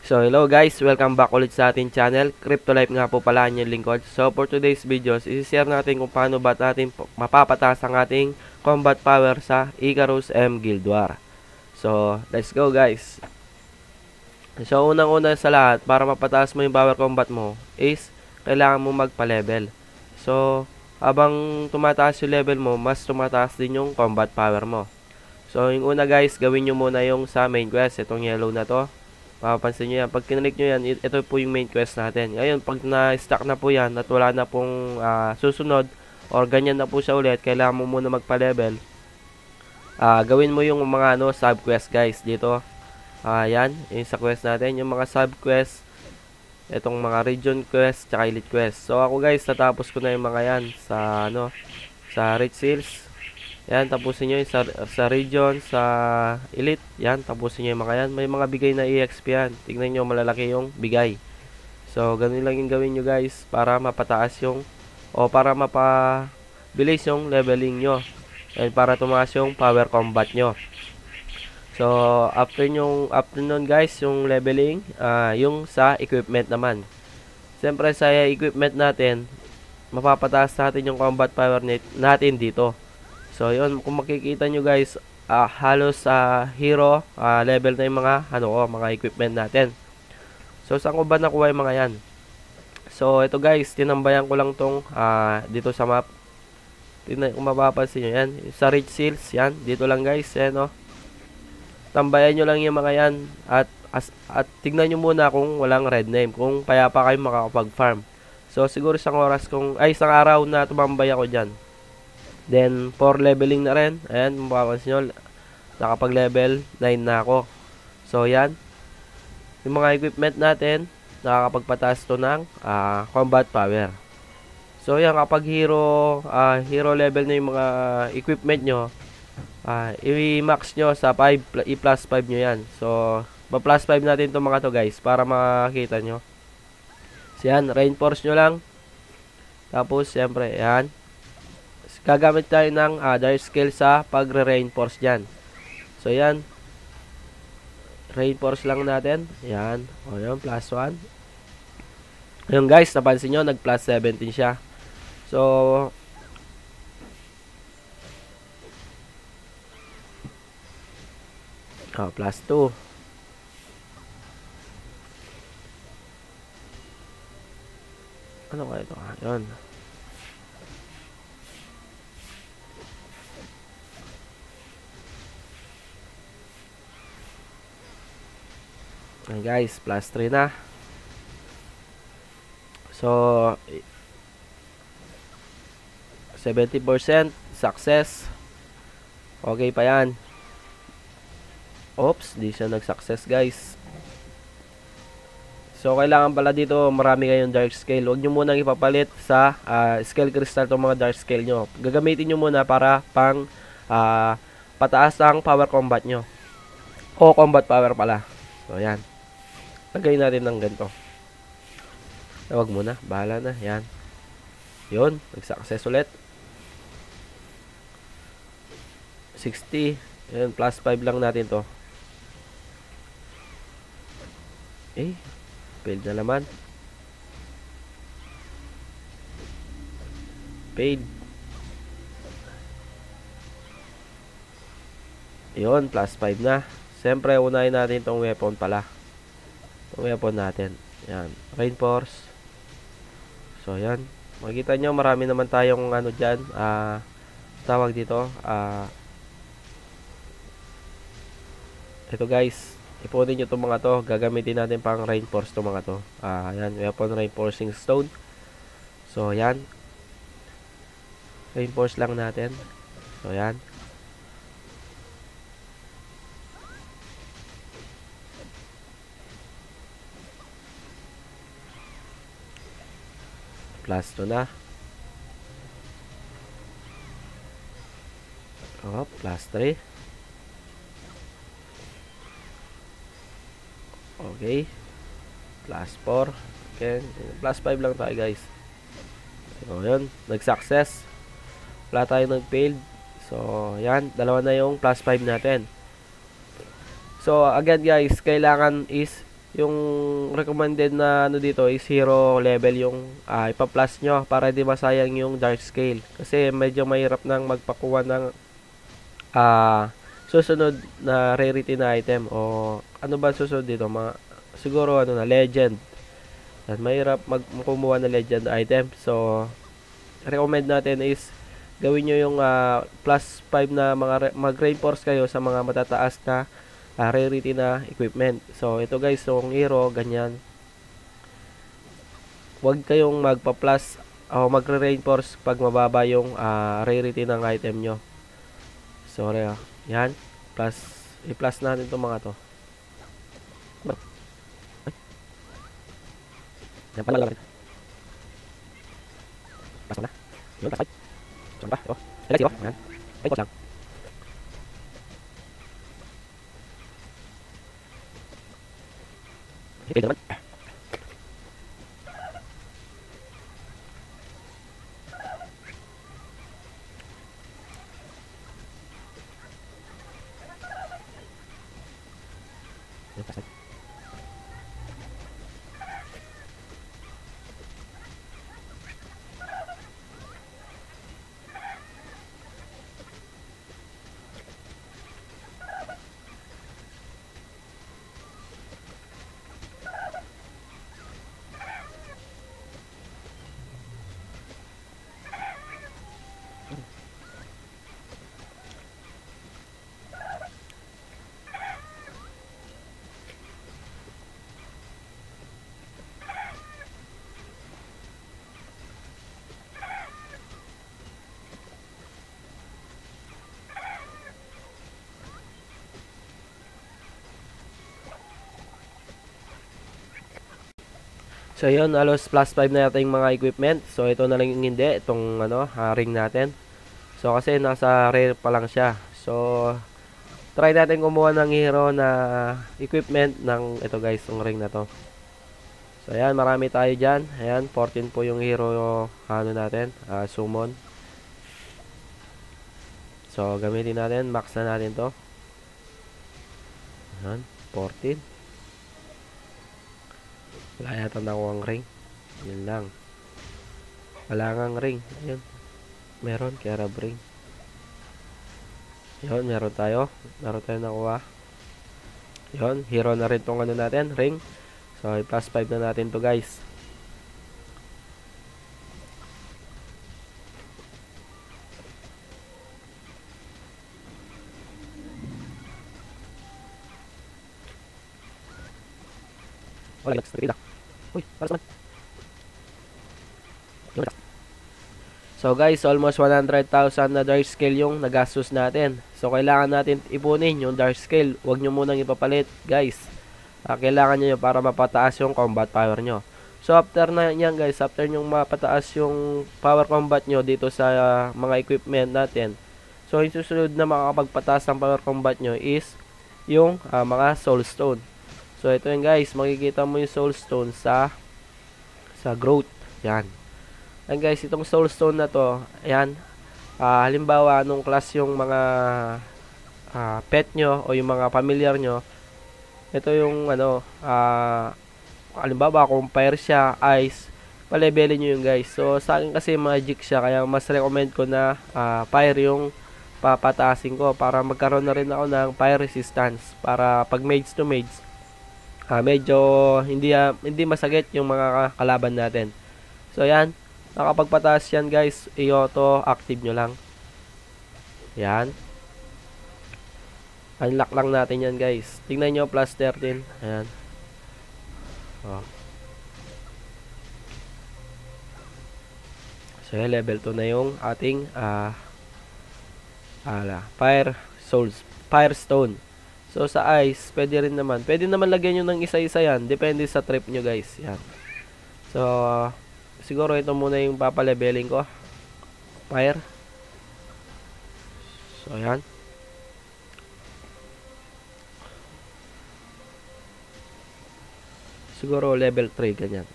So hello guys, welcome back ulit sa ating channel. Crypto Life nga po pala ang lingkod. So for today's videos, isi-share natin kung paano ba natin mapapataas ang ating combat power sa Icarus M Guild War. So let's go guys. So unang-una sa lahat, para mapataas mo yung power combat mo is kailangan mo magpa-level. So habang tumataas yung level mo, mas tumataas din yung combat power mo. So yung una guys, gawin nyo muna yung sa main quest, itong yellow na to. Mapapansin nyo yan. Pag kinlik nyo yan, ito po yung main quest natin. Ngayon, pag na-stack na po yan at wala na pong susunod or ganyan na po siya ulit, kailangan mo muna magpa-level. Gawin mo yung mga sub-quest guys dito. Yan, yung sa quest natin. Yung mga sub-quest, itong mga region quest, tsaka elite quest. So ako guys, natapos ko na yung mga yan sa Rich Seals. Yan, tapusin nyo yung sa region, sa elite. Yan, tapusin nyo yung mga yan. May mga bigay na EXP yan. Tignan nyo, malalaki yung bigay. So, ganun lang yung gawin nyo guys para mapataas yung, o para mapabilis yung leveling nyo. And para tumaas yung power combat nyo. So, after nun guys, yung leveling, yung sa equipment naman. Siyempre, sa equipment natin, mapapataas natin yung combat power natin dito. So, yun, kung makikita nyo guys, halos hero level na yung mga equipment natin. So, saan ko ba nakuha yung mga yan? So, ito guys, tinambayan ko lang tong dito sa map. Tingnan, kung mapapansin nyo yan, sa Rich Seals, yan, dito lang guys, yan, tambayan nyo lang yung mga yan, at tignan nyo muna kung walang red name, kung payapa kayo makakapag-farm. So, siguro isang araw na tumambay ako dyan. Then, for leveling na rin. Ayan, mapapansin nyo, nakapag-level 9 na ako. So, yan. Yung mga equipment natin, nakakapagpataas to ng combat power. So, yan, kapag hero level na yung mga equipment nyo, i-max nyo sa 5, i-plus 5 nyo yan. So, pa-plus 5 natin itong mga to guys, para makakita nyo. So, yan, reinforce nyo lang. Tapos, siyempre, yan. Gagamit tayo ng dark scale sa pagre-reinforce dyan. So, yan. Reinforce lang natin. Yan. O, yan. Plus 1. Ayun, guys. Napansin nyo, nag-plus 17 siya. So, plus 2. Ano kaya ito? Ayun. Ayan guys, plus 3 na. So, 70% success. Okay pa yan. Oops, di siya nag-success guys. So, kailangan pala dito marami kayong dark scale. Huwag nyo munang ipapalit sa scale crystal itong mga dark scale nyo. Gagamitin nyo muna para pang pataas ang power combat nyo. O combat power pala. So, yan. Lagay natin ng ganito. Huwag muna. Bahala na. Yan. Yun. Nag-success ulit. 60. Yan. Plus 5 lang natin to. Failed na naman. Paid. Yun. Plus 5 na. Siyempre, unahin natin tong weapon pala. Weapon natin. Yan. Reinforce. So, yan. Makikita nyo, marami naman tayong dyan. Tawag dito. Ito guys. Ipunin nyo itong mga to. Gagamitin natin pang reinforce itong mga to. Yan. Weapon reinforcing stone. So, yan. Reinforce lang natin. So, yan. Plus 2 na. Plus 3. Okay. Plus 4. Okay. Plus 5 lang tayo guys. So, yun. Nag-success. Wala tayo nag-failed. So, yan. Dalawa na yung plus 5 natin. So, again guys, kailangan is yung recommended na ano dito is hero level yung ipa-plus nyo para di masayang yung dark scale. Kasi medyo mahirap nang magpakuha ng susunod na rarity na item o ano ba susunod dito, siguro ano na legend. At mahirap magkumuha ng legend item. So recommend natin is gawin nyo yung plus 5 na mag-reinforce kayo sa mga matataas na rarity na equipment. So ito guys, yung hero ganyan, huwag kayong magpa-plus o magre-reinforce pag mababa yung rarity ng item nyo. Sorry yan, plus i-plus natin itong mga to. Yan pala lang. Plus mo na. Yun, plus 5. Saan ba? Ito. Select 0. Yan. Ay, lang. Okay naman. Yan, plus 5. So yun, alos plus 5 na natin yung mga equipment. So ito na lang yung hindi, itong ring natin. So kasi nasa rare pa lang siya. So try natin kumuha ng hero na equipment ng ito guys, yung ring na to. So ayan, marami tayo dyan. Ayan, 14 po yung hero natin, summon. So gamitin natin, max na natin to. Ayan, 14. Wala yata nakuha ang ring. Yun lang. Wala nga ring. Ayun. Meron, kaya ring. Yun, meron tayo. Meron tayo nakuha. Yun, hero na rin tong natin, ring. So, plus 5 na natin to guys. Oh, let's read. Uy, para saan? So guys, almost 100,000 na dark scale yung nagastos natin. So kailangan natin ipunin yung dark scale. Huwag nyo munang ipapalit guys. Kailangan nyo yun para mapataas yung combat power nyo. So after na yan guys, after nyo mapataas yung power combat nyo dito sa mga equipment natin. So yung susunod na makakapagpataas ng power combat nyo is yung mga soul stone. So ito yun guys, makikita mo yung soul stone sa growth. Yan. And guys, itong soul stone na to, ayan, halimbawa anong class yung mga pet nyo o yung mga familiar nyo, ito yung halimbawa kung fire siya, ice, palebelin nyo yung guys. So sa akin kasi magic siya, kaya mas recommend ko na fire yung papataasin ko para magkaroon na rin ako ng fire resistance para pag mage to mage medyo hindi masakit yung mga kalaban natin. So yan, nakapagpataas yan guys, i-auto active nyo lang. Yan, unlock lang natin yan guys. Tingnan nyo, plus 13. Ayan. Oh. So yan, level 2 na yung ating Firestone. So sa ice, pwede rin naman. Pwede naman lagyan nyo ng isa-isa yan. Depende sa trip nyo guys. Yan. So siguro ito muna yung papaleveling ko. Fire. So yan. Siguro level 3 ganyan.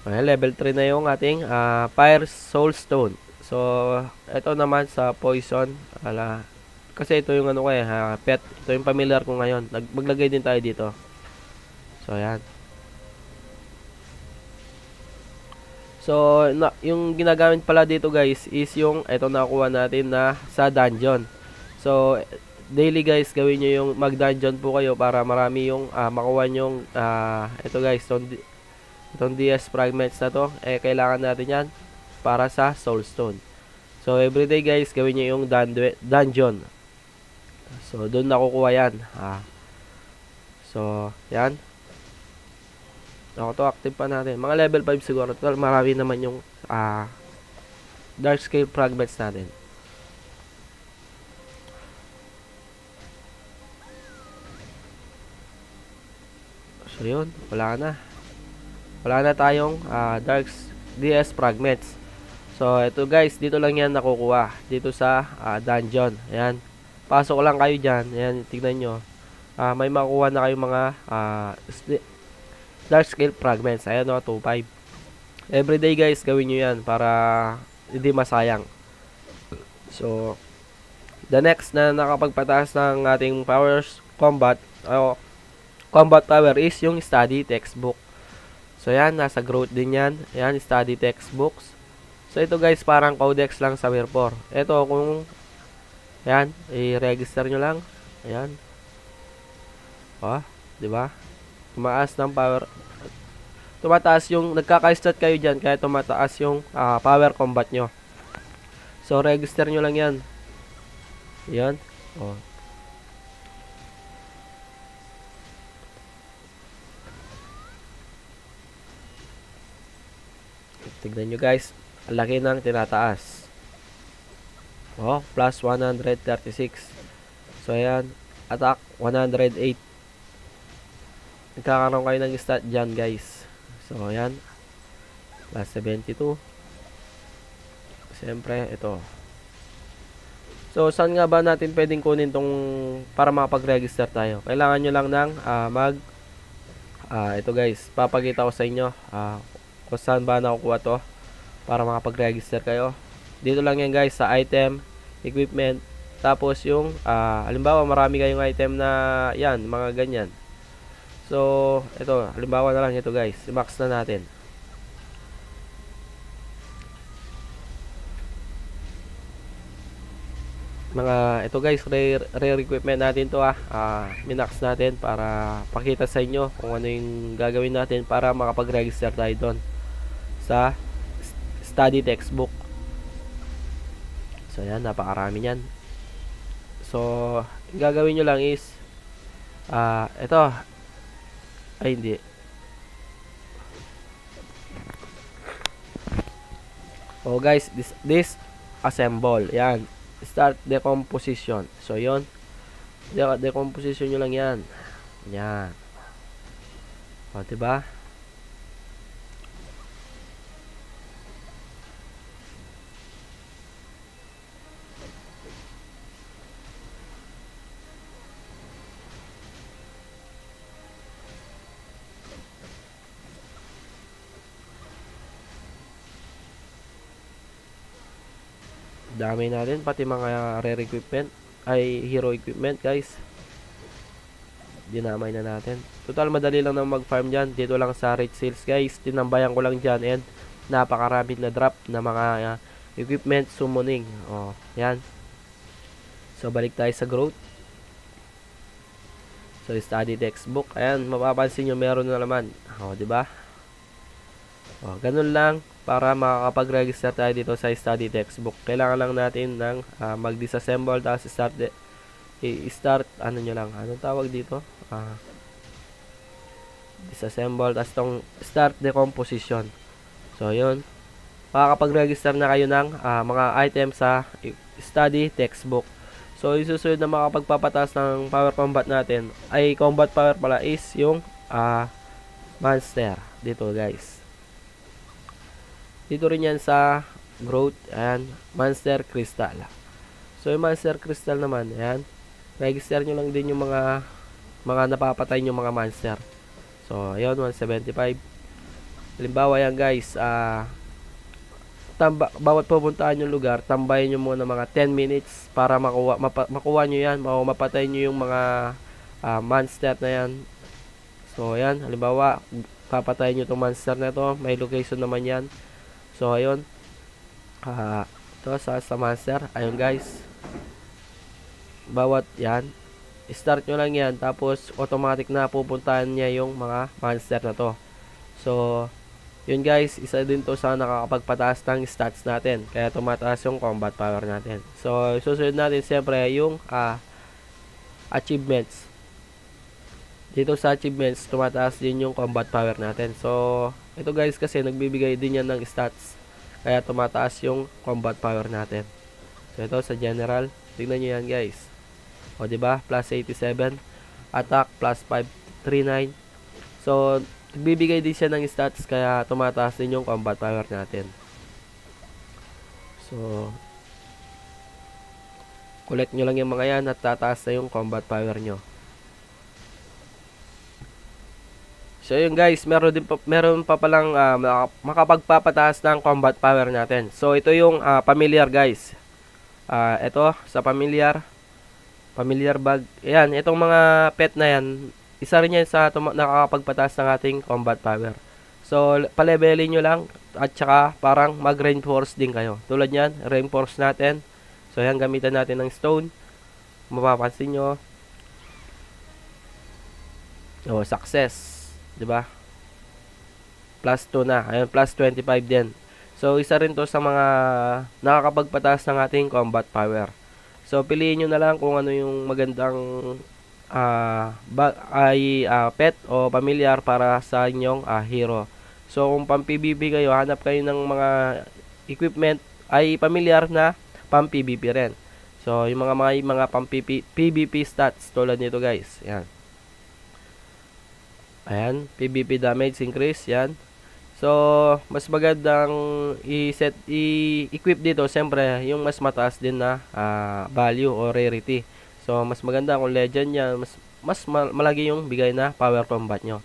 Ayan, level 3 na yung ating Fire Soul Stone. So ito naman sa poison, Kasi ito yung ano ko pet. Ito yung familiar ko ngayon. Maglagay din tayo dito. So, ayan. So, yung ginagamit pala dito guys is yung ito nakuha natin na sa dungeon. So, daily guys, gawin nyo yung mag-dungeon po kayo para marami yung makuha nyong ito guys, itong DS fragments na to. Kailangan natin yan para sa soulstone. So, everyday guys, gawin nyo yung dungeon. So, doon nakukuha yan. So, yan. Auto-active pa natin. Mga level 5 siguro. Total, marami naman yung dark scale fragments natin. So, yun. Wala na. Wala na tayong dark DS fragments. So, ito guys. Dito lang yan nakukuha. Dito sa dungeon. Ayan. Pasok lang kayo dyan. Ayan. Tignan nyo. May makuha na kayong mga large scale fragments. Ayan o, 2.5. Everyday guys, gawin nyo yan para hindi masayang. So, the next na nakapagpataas ng ating powers combat power is yung study textbook. So, yan, nasa growth din yan. Ayan, study textbooks. So, ito guys, parang codex lang sa Where4. Ito, kung ayan, i-register nyo lang. Ayan. Diba? Tumaas ng power. Tumataas yung nagkaka-stat kayo dyan kaya tumataas yung power combat nyo. So register nyo lang yan. Yan. Tignan nyo guys, ang laki ng tinataas. Plus 136. So ayan, attack 108. Nagkakaroon kayo ng stat dyan guys. So ayan, plus 72. Siyempre ito. So saan nga ba natin pwedeng kunin tong para makapag-register tayo? Kailangan nyo lang ng ito guys, papakita ko sa inyo kung saan ba nakukuha to para makapag-register kayo. Dito lang yan guys, sa item, equipment. Tapos yung halimbawa marami kayong item na yan, mga ganyan. So, ito, halimbawa na lang ito guys, i-max na natin. Ito guys, rare equipment natin to minax natin para pakita sa inyo kung ano yung gagawin natin para makapag-register tayo doon sa study textbook. So, yan, napakarami yan. So, yung gagawin nyo lang is ito. Ay, hindi. Guys, this assemble. Yan. Start decomposition. So, yun. Decomposition nyo lang yan. Yan. Diba? Dami natin, pati mga rare equipment ay hero equipment guys, dinamay na natin. Total madali lang na mag-farm dyan. Dito lang sa rate sales guys, tinambayan ko lang dyan and napakarami na drop na mga equipment summoning. Yan. So balik tayo sa growth. So study textbook, ayan, mapapansin nyo meron na naman. Diba? Ganun lang. Para makakapag-register tayo dito sa study textbook, kailangan lang natin ng mag-disassemble, tapos start ano nyo lang, anong tawag dito, disassemble, tapos itong start decomposition. So yun, makakapag-register na kayo ng mga items sa study textbook. So yung susunod na makapagpapataas ng power combat natin ay combat power pala is yung monster dito guys. Dito rin yan sa growth, ayan, monster crystal. So yung monster crystal naman, ayan, register nyo lang din yung mga napapatay nyo mga monster. So ayun, 175. Halimbawa yan guys, bawat pupuntahan yung lugar, tambayin nyo muna mga 10 minutes para makuha nyo yan, mapatay nyo yung mga monster na yan. So ayan, halimbawa papatayin nyo itong monster na to, may location naman yan. So ayun, ito sa monster, ayun guys, bawat yan, start nyo lang yan, tapos automatic na pupuntahan niya yung mga monster na to. So yun guys, isa din to sa nakakapagpataas ng stats natin, kaya tumataas yung combat power natin. So susunod natin siyempre yung achievements. Dito sa achievements, tumataas din yung combat power natin. So ito guys, kasi nagbibigay din yan ng stats, kaya tumataas yung combat power natin. So ito sa general, tignan nyo yan guys. O diba, plus 87, attack plus 539. So nagbibigay din siya ng stats, kaya tumataas din yung combat power natin. So collect nyo lang yung mga yan at tataas na yung combat power nyo. So yun guys, meron pa palang makapagpapataas ng combat power natin. So ito yung familiar guys. Ito sa familiar bag. Ayan, itong mga pet na yan, isa rin yan sa nakakapagpataas ng ating combat power. So pa-levelin nyo lang at saka parang mag-reinforce din kayo. Tulad yan, reinforce natin. So yan, gamitan natin ng stone. Mapapansin nyo, success, diba? Plus 2 na. Ayun, plus 25 din. So isa rin to sa mga nakakapagpataas ng ating combat power. So piliin nyo na lang kung ano yung magandang pet o familiar para sa inyong hero. So kung pang PvP kayo, hanap kayo ng mga equipment ay familiar na pang PvP rin. So yung mga pang PvP stats tulad nito guys. Yan. Ayan, PvP damage increase, yan. So mas magandang i-equip dito siyempre yung mas mataas din na value o rarity. So mas maganda kung legend yan, mas malagi yung bigay na power combat nyo.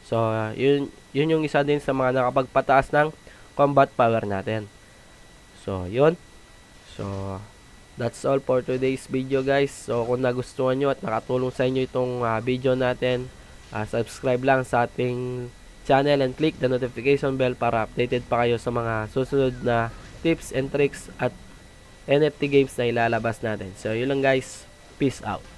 So yun yung isa din sa mga nakapagpataas ng combat power natin. So yun. So that's all for today's video guys. So kung nagustuhan nyo at nakatulong sa inyo itong video natin, subscribe lang sa ating channel and click the notification bell para updated pa kayo sa mga susunod na tips and tricks at NFT games na ilalabas natin. So yun lang guys. Peace out.